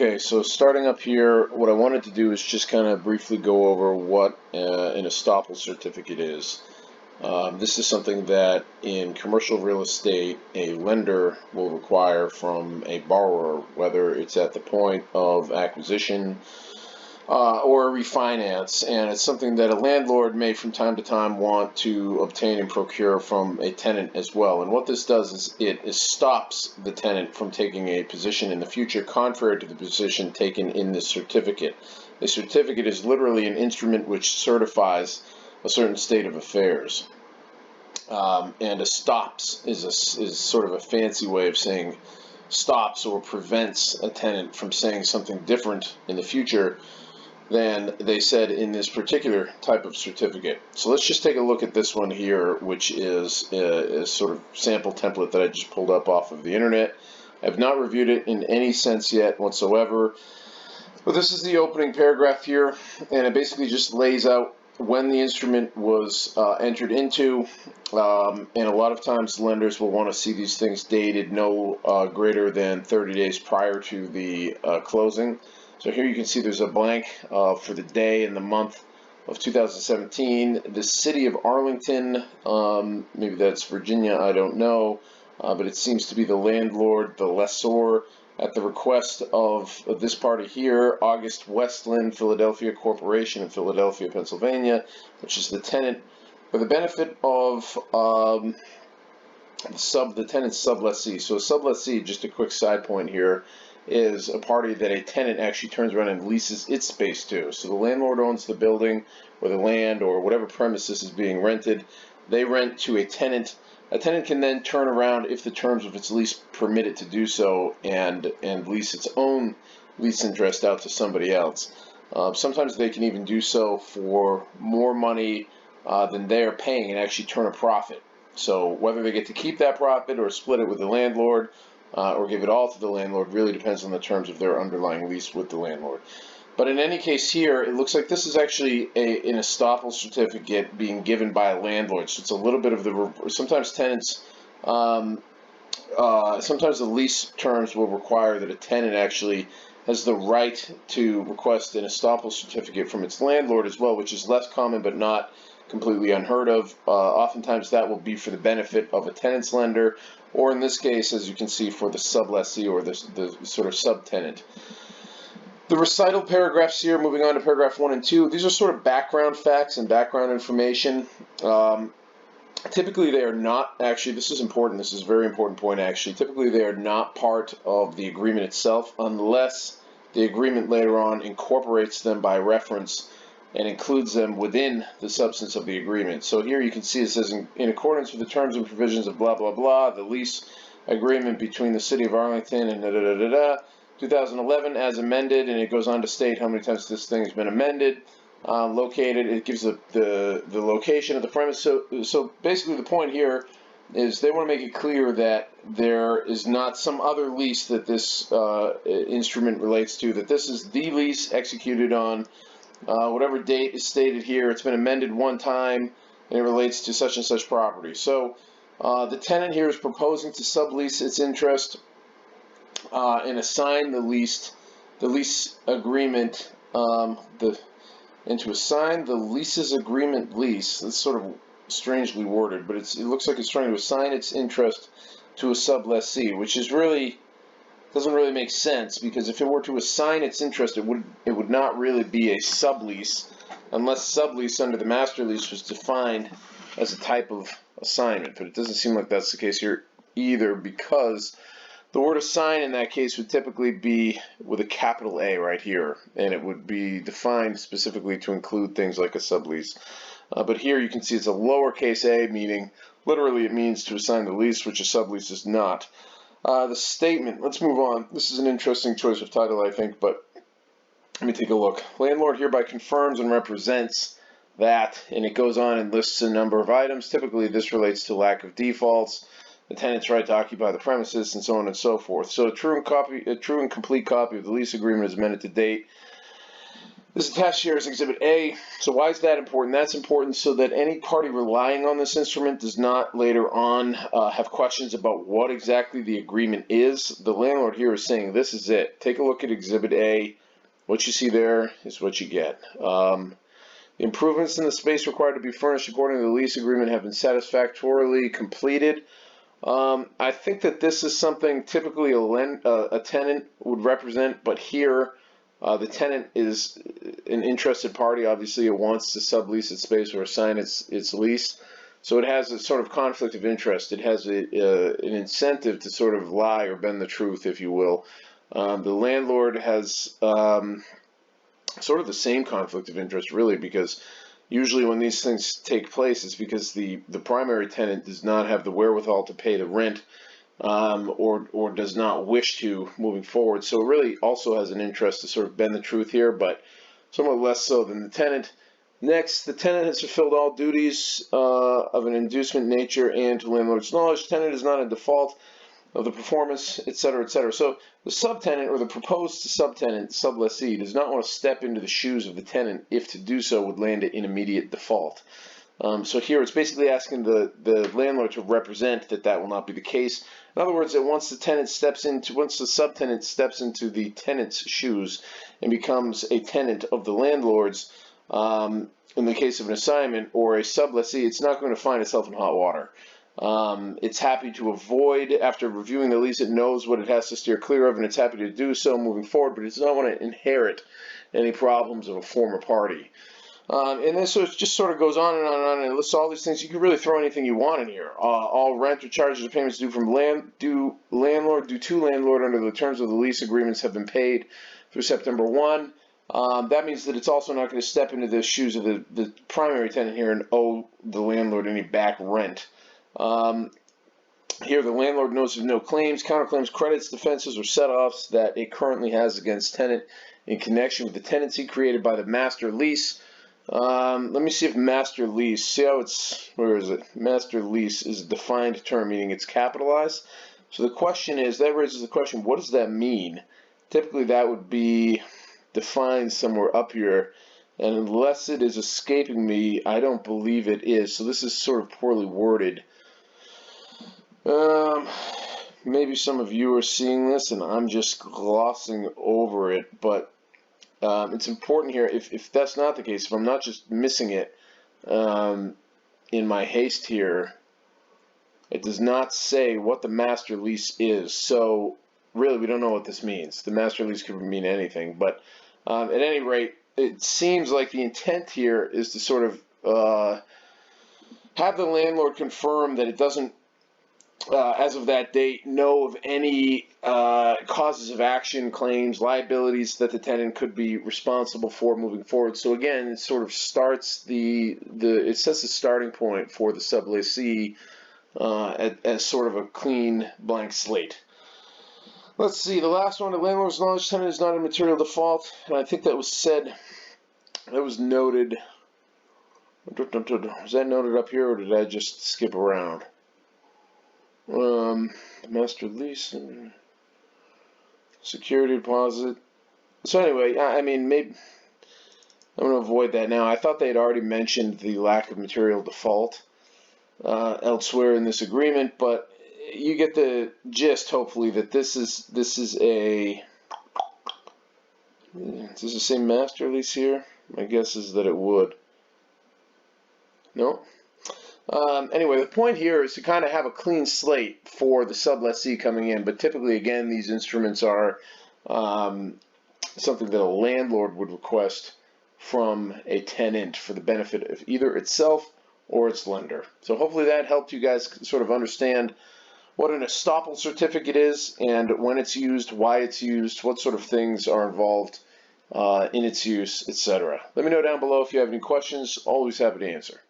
Okay, so starting up here, what I wanted to do is just kind of briefly go over what an estoppel certificate is. This is something that in commercial real estate, a lender will require from a borrower, whether it's at the point of acquisition or a refinance, and it's something that a landlord may from time to time want to obtain and procure from a tenant as well. And what this does is it stops the tenant from taking a position in the future contrary to the position taken in the certificate. The certificate is literally an instrument which certifies a certain state of affairs. And a stops is sort of a fancy way of saying stops or prevents a tenant from saying something different in the future than they said in this particular type of certificate. So let's just take a look at this one here, which is a sort of sample template that I just pulled up off of the internet. I have not reviewed it in any sense yet whatsoever, but this is the opening paragraph here, and it basically just lays out when the instrument was entered into, and a lot of times lenders will want to see these things dated no greater than 30 days prior to the closing. So here you can see there's a blank for the day and the month of 2017. The city of Arlington, maybe that's Virginia, I don't know, but it seems to be the landlord, the lessor, at the request of this party here, August Westland Philadelphia Corporation in Philadelphia, Pennsylvania, which is the tenant, for the benefit of the tenant's sublessee. So a sublessee, just a quick side point here, is a party that a tenant actually turns around and leases its space to. So the landlord owns the building or the land or whatever premises is being rented. They rent to a tenant. A tenant can then turn around, if the terms of its lease permit it to do so, and lease its own lease interest out to somebody else. Sometimes they can even do so for more money than they are paying and actually turn a profit. So whether they get to keep that profit or split it with the landlord, or give it all to the landlord, really depends on the terms of their underlying lease with the landlord. But in any case here, it looks like this is actually an estoppel certificate being given by a landlord. So it's a little bit of the, sometimes tenants, sometimes the lease terms will require that a tenant actually has the right to request an estoppel certificate from its landlord as well, which is less common but not completely unheard of. Oftentimes that will be for the benefit of a tenant's lender, or in this case, as you can see, for the sublessee or the sort of subtenant. The recital paragraphs here, moving on to paragraph 1 and 2, these are sort of background facts and background information. Typically they are not, actually, this is important, this is a very important point actually, typically they are not part of the agreement itself unless the agreement later on incorporates them by reference and includes them within the substance of the agreement. So here you can see it says, in accordance with the terms and provisions of blah, blah, blah, the lease agreement between the city of Arlington and 2011 as amended, and it goes on to state how many times this thing has been amended, located, it gives the location of the premise. So basically the point here is they want to make it clear that there is not some other lease that this instrument relates to, that this is the lease executed on whatever date is stated here. It's been amended one time and it relates to such and such property. So the tenant here is proposing to sublease its interest and assign the lease agreement and to assign the leases agreement lease. That's sort of strangely worded, but it looks like it's trying to assign its interest to a sublessee, which is really doesn't really make sense, because if it were to assign its interest, it would not really be a sublease unless sublease under the master lease was defined as a type of assignment. But it doesn't seem like that's the case here either, because the word assign in that case would typically be with a capital A right here, and it would be defined specifically to include things like a sublease. But here you can see it's a lowercase a, meaning literally it means to assign the lease, which a sublease is not. The statement, let's move on. This is an interesting choice of title, I think, but let me take a look. Landlord hereby confirms and represents that, and it goes on and lists a number of items. Typically this relates to lack of defaults, the tenant's right to occupy the premises, and so on and so forth. So a true and complete copy of the lease agreement is amended to date. This attached here is Exhibit A. So why is that important? That's important so that any party relying on this instrument does not later on have questions about what exactly the agreement is. The landlord here is saying this is it. Take a look at Exhibit A. What you see there is what you get. Improvements in the space required to be furnished according to the lease agreement have been satisfactorily completed. I think that this is something typically a tenant would represent, but here the tenant is an interested party. Obviously, it wants to sublease its space or assign its lease. So it has a sort of conflict of interest. It has an incentive to sort of lie or bend the truth, if you will. The landlord has sort of the same conflict of interest, really, because usually when these things take place, it's because the primary tenant does not have the wherewithal to pay the rent, or does not wish to moving forward. So it really also has an interest to sort of bend the truth here, but somewhat less so than the tenant. Next, the tenant has fulfilled all duties of an inducement nature and to landlord's knowledge. Tenant is not in default of the performance, etc., etc. So the subtenant or the proposed subtenant, sublessee, does not want to step into the shoes of the tenant if to do so would land it in immediate default. So here it's basically asking the landlord to represent that will not be the case. In other words, that once the subtenant steps into the tenant's shoes and becomes a tenant of the landlord's, in the case of an assignment or a sublessee, it's not going to find itself in hot water. It's happy to avoid, after reviewing the lease, it knows what it has to steer clear of, and it's happy to do so moving forward, but it does not want to inherit any problems of a former party. And then so it just sort of goes on and on and on, and it lists all these things. You can really throw anything you want in here. All rent or charges or payments due to landlord under the terms of the lease agreements have been paid through September 1. That means that it's also not going to step into the shoes of the primary tenant here and owe the landlord any back rent. Here the landlord knows of no claims, counterclaims, credits, defenses, or set-offs that it currently has against tenant in connection with the tenancy created by the master lease. Let me see if master lease, see how it's, where is it? Master lease is a defined term, meaning it's capitalized. So the question is, that raises the question, what does that mean? Typically that would be defined somewhere up here, and unless it is escaping me, I don't believe it is. So this is sort of poorly worded. Maybe some of you are seeing this and I'm just glossing over it, but it's important here, if that's not the case, if I'm not just missing it in my haste here, it does not say what the master lease is. So really we don't know what this means. The master lease could mean anything, but at any rate, it seems like the intent here is to sort of have the landlord confirm that it doesn't, as of that date, know of any causes of action, claims, liabilities that the tenant could be responsible for moving forward. So again, it sort of starts it sets the starting point for the sublessee as sort of a clean blank slate. Let's see, the last one, the landlord's knowledge tenant is not in material default, and I think that was said, that was noted. Was that noted up here, or did I just skip around? Master lease and security deposit. So anyway, I mean, maybe I'm going to avoid that now. I thought they had already mentioned the lack of material default elsewhere in this agreement, but you get the gist, hopefully, that this is a, does this say master lease here? My guess is that it would. No. Anyway, the point here is to kind of have a clean slate for the sublessee coming in, but typically, again, these instruments are something that a landlord would request from a tenant for the benefit of either itself or its lender. So hopefully that helped you guys sort of understand what an estoppel certificate is and when it's used, why it's used, what sort of things are involved in its use, etc. Let me know down below if you have any questions. Always happy to answer.